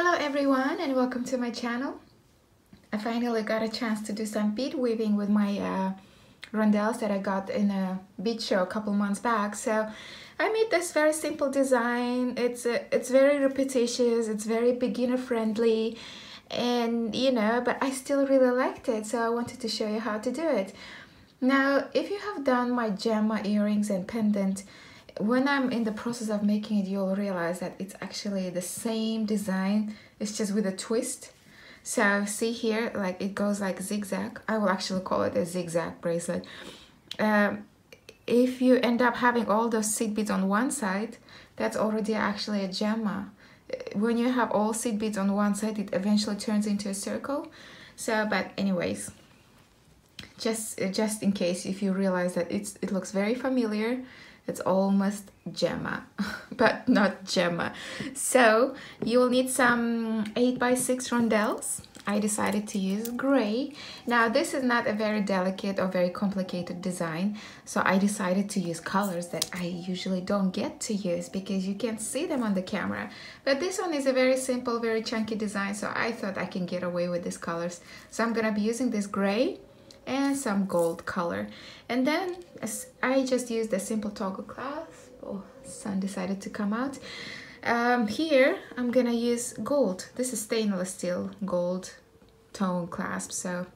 Hello everyone and welcome to my channel. I finally got a chance to do some bead weaving with my rondelles that I got in a bead show a couple months back. So I made this very simple design. It's very repetitious, it's very beginner friendly, and but I still really liked it, so I wanted to show you how to do it. Now, if you have done my gemma earrings and pendant, when I'm in the process of making it, you'll realize that it's actually the same design. It's just with a twist. So see here, like it goes like zigzag. I will actually call it a zigzag bracelet. If you end up having all those seed beads on one side, that's already actually a gemma. When you have all seed beads on one side, it eventually turns into a circle. So, but anyways, just in case if you realize that it looks very familiar, it's almost gemma, but not gemma. So you will need some 8x6 rondelles. I decided to use gray. Now this is not a very delicate or very complicated design, so I decided to use colors that I usually don't get to use because you can't see them on the camera. But this one is a very simple, very chunky design, so I thought I can get away with these colors. So I'm gonna be using this gray and some gold color, and then I just used a simple toggle clasp. Oh, sun decided to come out. Here I'm gonna use gold. This is stainless steel gold tone clasp, so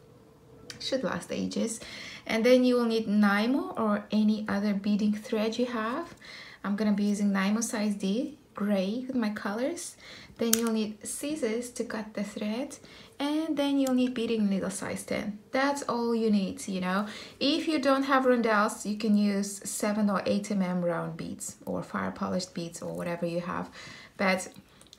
should last ages. And then you will need Nymo or any other beading thread you have. I'm gonna be using Nymo size D gray with my colors. Then you'll need scissors to cut the thread, and then you'll need beading needle size 10. That's all you need, If you don't have rondelles, you can use 7 or 8 mm round beads or fire polished beads or whatever you have. But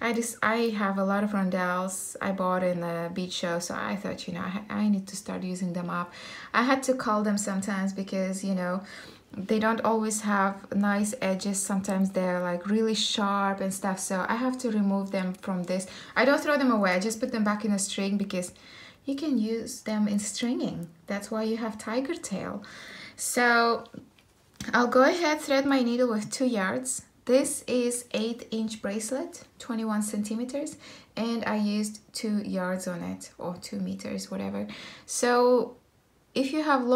I have a lot of rondelles I bought in the bead show, so I thought, I need to start using them up. I had to cull them sometimes because, they don't always have nice edges. Sometimes they're like really sharp and stuff, so I have to remove them from this. I don't throw them away, I just put them back in a string because you can use them in stringing. That's why you have tiger tail. So I'll go ahead, thread my needle with 2 yards. This is 8-inch bracelet, 21 centimeters, and I used 2 yards on it, or 2 meters, whatever. So if you have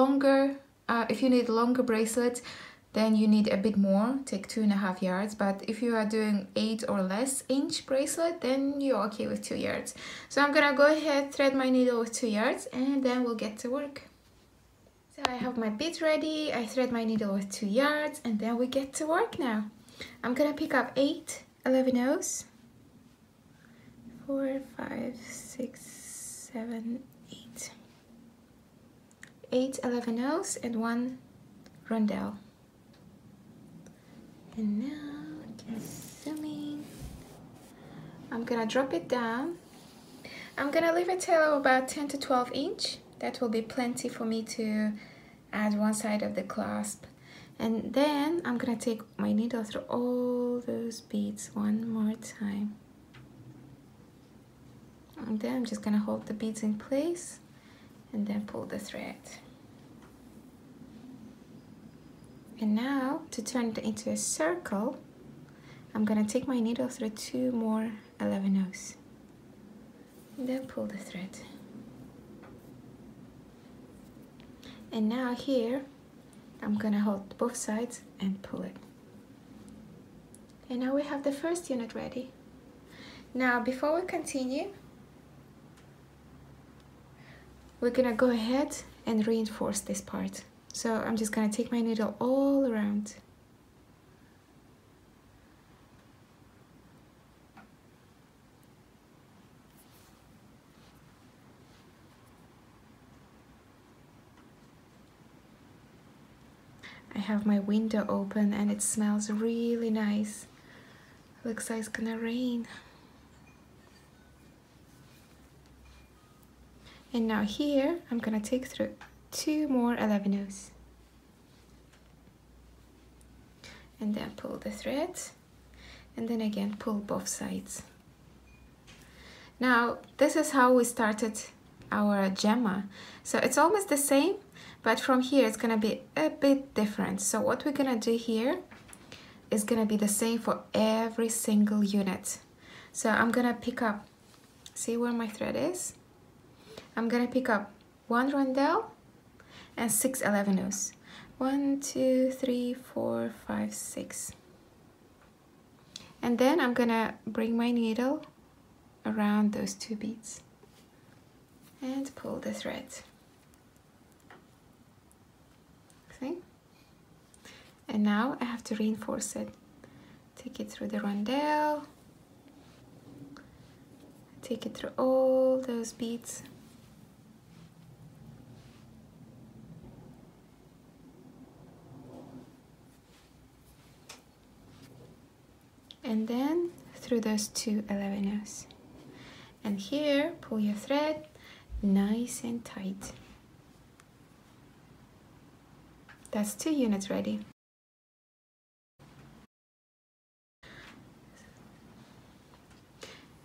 if you need longer bracelets, then you need a bit more, take 2.5 yards. But if you are doing 8 or less inch bracelet, then you're okay with 2 yards. So I'm gonna go ahead, thread my needle with 2 yards, and then we'll get to work. So I have my beads ready, I thread my needle with 2 yards, and then we get to work now. I'm gonna pick up 8 11/0s, 4, 5, 6, 7, 8. 8 11/0s and 1 rondelle. And now, just zooming. I'm gonna drop it down. I'm gonna leave a tail of about 10 to 12 inch. That will be plenty for me to add one side of the clasp. And then I'm gonna take my needle through all those beads one more time. And then I'm just gonna hold the beads in place and then pull the thread. And now, to turn it into a circle, I'm gonna take my needle through 2 more 11/0s. And then pull the thread. And now here, I'm gonna hold both sides and pull it. And now we have the first unit ready. Now, before we continue, we're gonna go ahead and reinforce this part. So I'm just gonna take my needle all around. I have my window open and it smells really nice. Looks like it's gonna rain. And now here, I'm gonna take through 2 more 11/0s. And then pull the thread. And then again, pull both sides. Now, this is how we started our gemma. So it's almost the same, but from here, it's gonna be a bit different. So what we're gonna do here is gonna be the same for every single unit. So I'm gonna pick up See where my thread is? I'm gonna pick up 1 rondelle and 6 11-ohs. 1, 2, 3, 4, 5, 6. And then I'm gonna bring my needle around those 2 beads and pull the thread. See? And now I have to reinforce it. Take it through the rondelle, take it through all those beads. And then through those 2 11-ohs. And here, pull your thread nice and tight. That's 2 units ready.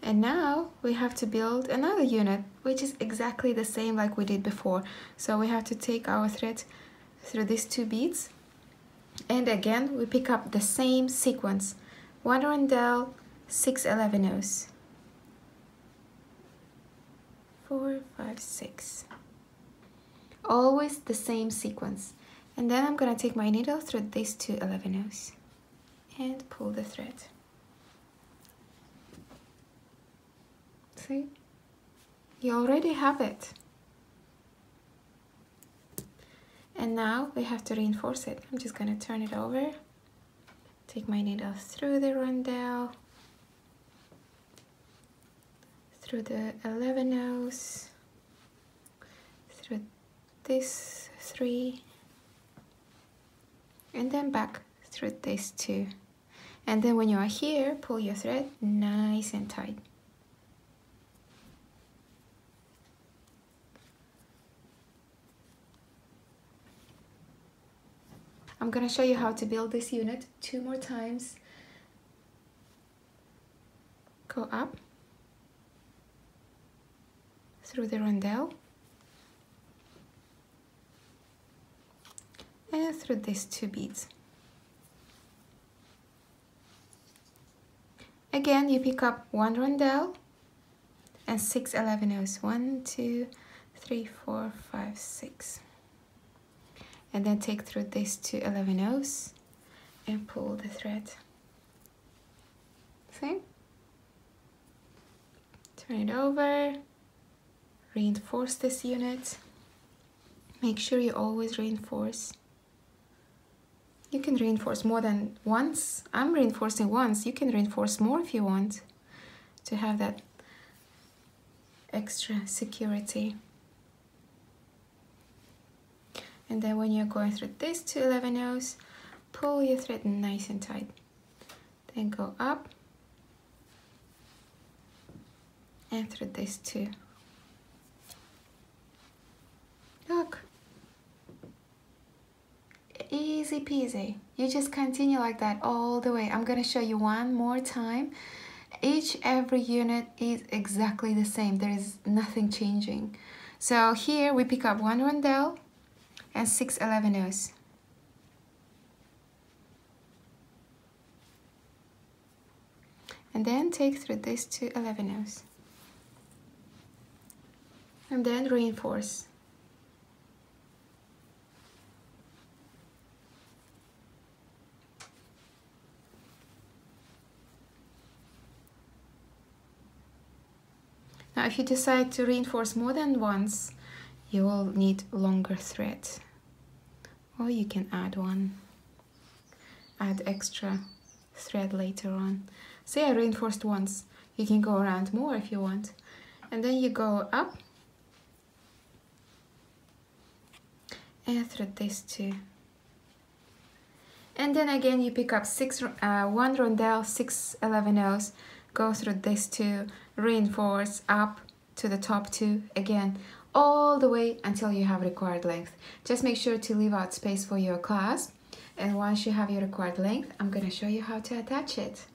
And now we have to build another unit, which is exactly the same like we did before. So we have to take our thread through these 2 beads. And again, we pick up the same sequence. 1 rondelle, 6 11-ohs. 4, 5, 6. Always the same sequence. And then I'm gonna take my needle through these 2 11-ohs and pull the thread. See? You already have it. And now we have to reinforce it. I'm just gonna turn it over. Take my needle through the rondelle, through the 11-ohs, through these 3, and then back through these 2. And then when you are here, pull your thread nice and tight. I'm gonna show you how to build this unit 2 more times. Go up through the rondelle and through these 2 beads. Again, you pick up 1 rondelle and 6 11-ohs. 1, 2, 3, 4, 5, 6. And then take through these 2 11-ohs and pull the thread. See? Turn it over, reinforce this unit. Make sure you always reinforce. You can reinforce more than once. I'm reinforcing once. You can reinforce more if you want to have that extra security. And then when you're going through these 2 11-ohs, pull your thread nice and tight. Then go up and through these 2. Look, easy peasy. You just continue like that all the way. I'm gonna show you one more time. Every unit is exactly the same. There is nothing changing. So here we pick up 1 rondelle and 6 11-ohs. And then take through these 2 11-ohs. And then reinforce. Now if you decide to reinforce more than once, you will need longer thread. Or you can add extra thread later on. Say I reinforced once, you can go around more if you want. And then you go up and through these 2. And then again you pick up 1 rondelle, 6 11-ohs, go through these 2, reinforce up to the top 2 again, all the way until you have required length. Just make sure to leave out space for your clasp, and once you have your required length, I'm gonna show you how to attach it.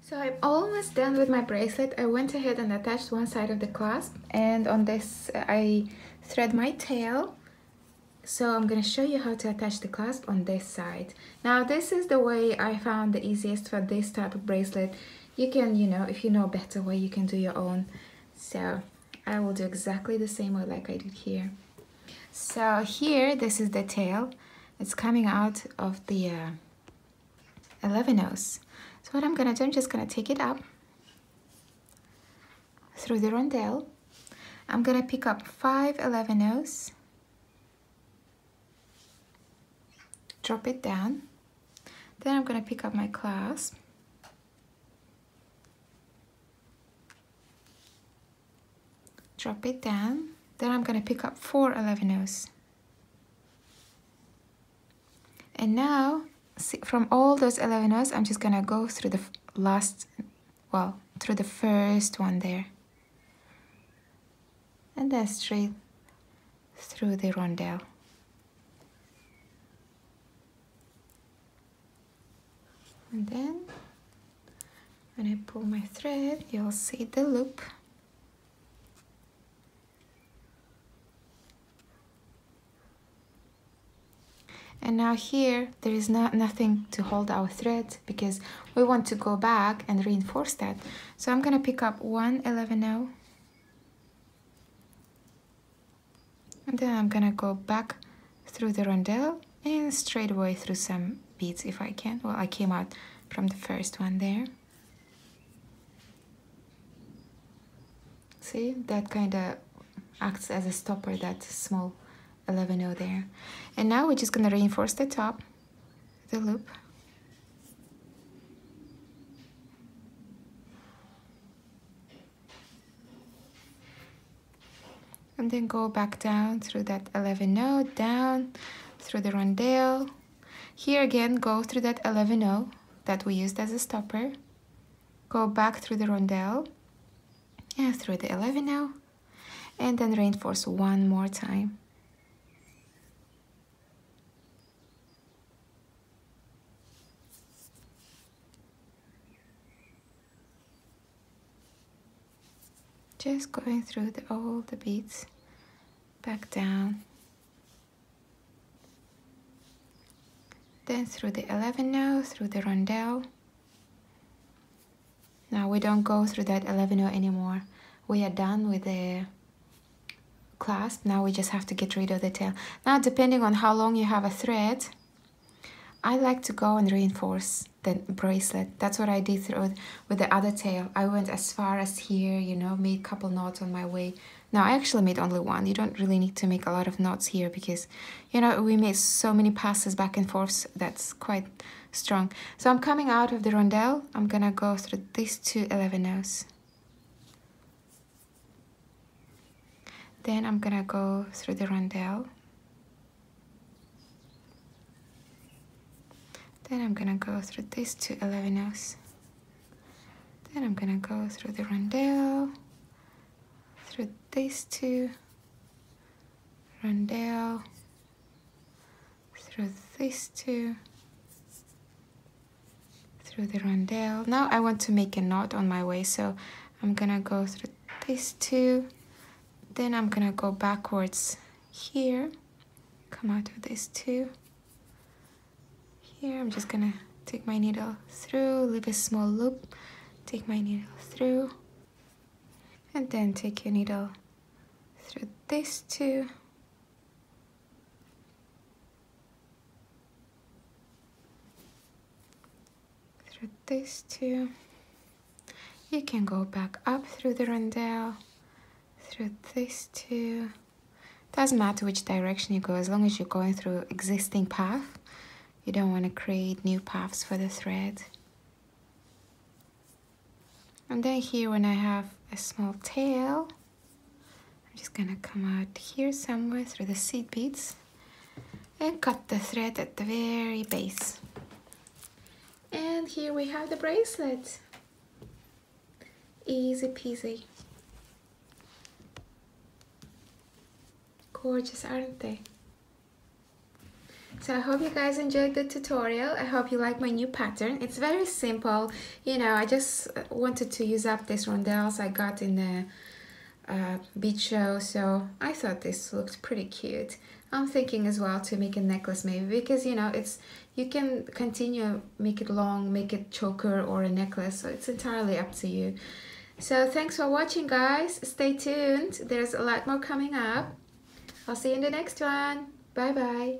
So I'm almost done with my bracelet. I went ahead and attached one side of the clasp, and on this I thread my tail. So I'm gonna show you how to attach the clasp on this side. Now this is the way I found the easiest for this type of bracelet. You can, you know, if you know a better way, you can do your own. So I will do exactly the same way like I did here. So here, this is the tail. It's coming out of the 11 O's. So what I'm gonna do, I'm just gonna take it up through the rondelle. I'm gonna pick up 5 11 O's, drop it down. Then I'm gonna pick up my clasp, drop it down. Then I'm gonna pick up 4 11 O's. And now, see, from all those 11 O's, I'm just gonna go through the last, well, through the first one there. And then straight through the rondelle. And then, when I pull my thread, you'll see the loop. And now here, there is nothing to hold our thread because we want to go back and reinforce that. So I'm gonna pick up 1 11 O. And then I'm gonna go back through the rondelle and straight away through some beads if I can. Well, I came out from the first one there. See, that kind of acts as a stopper, that small 11 O there. And now we're just gonna reinforce the top, the loop. And then go back down through that 11 O, down through the rondelle. Here again, go through that 11 O that we used as a stopper. Go back through the rondelle and through the 11 O, and then reinforce one more time. Just going through all the beads, back down, then through the 11 O, through the rondelle. Now we don't go through that 11 O anymore. We are done with the clasp. Now we just have to get rid of the tail. Now, depending on how long you have a thread, I like to go and reinforce the bracelet. That's what I did through with the other tail. I went as far as here, you know, made a couple knots on my way. Now I actually made only one. You don't really need to make a lot of knots here because, you know, we made so many passes back and forth. That's quite strong. So I'm coming out of the rondelle. I'm gonna go through these 2 11 O's. Then I'm gonna go through the rondelle. Then I'm gonna go through these 2 11 O's. Then I'm gonna go through the rondelle, through these 2, rondelle, through these 2, through the rondelle. Now I want to make a knot on my way, so I'm gonna go through these 2. Then I'm gonna go backwards here, come out of these 2. Here, I'm just gonna take my needle through, leave a small loop, take my needle through, and then take your needle through these 2. Through these 2. You can go back up through the rondelle, through these 2. Doesn't matter which direction you go, as long as you're going through existing path. You don't want to create new paths for the thread. And then here, when I have a small tail, I'm just gonna come out here somewhere through the seed beads and cut the thread at the very base. And here we have the bracelet. Easy peasy. Gorgeous, aren't they? So I hope you guys enjoyed the tutorial. I hope you like my new pattern. It's very simple. You know, I just wanted to use up these rondelles I got in the beach show, so I thought this looked pretty cute. I'm thinking as well to make a necklace maybe, because you know, You can continue, make it long, make it choker or a necklace, so it's entirely up to you. So thanks for watching, guys. Stay tuned, there's a lot more coming up. I'll see you in the next one. Bye bye.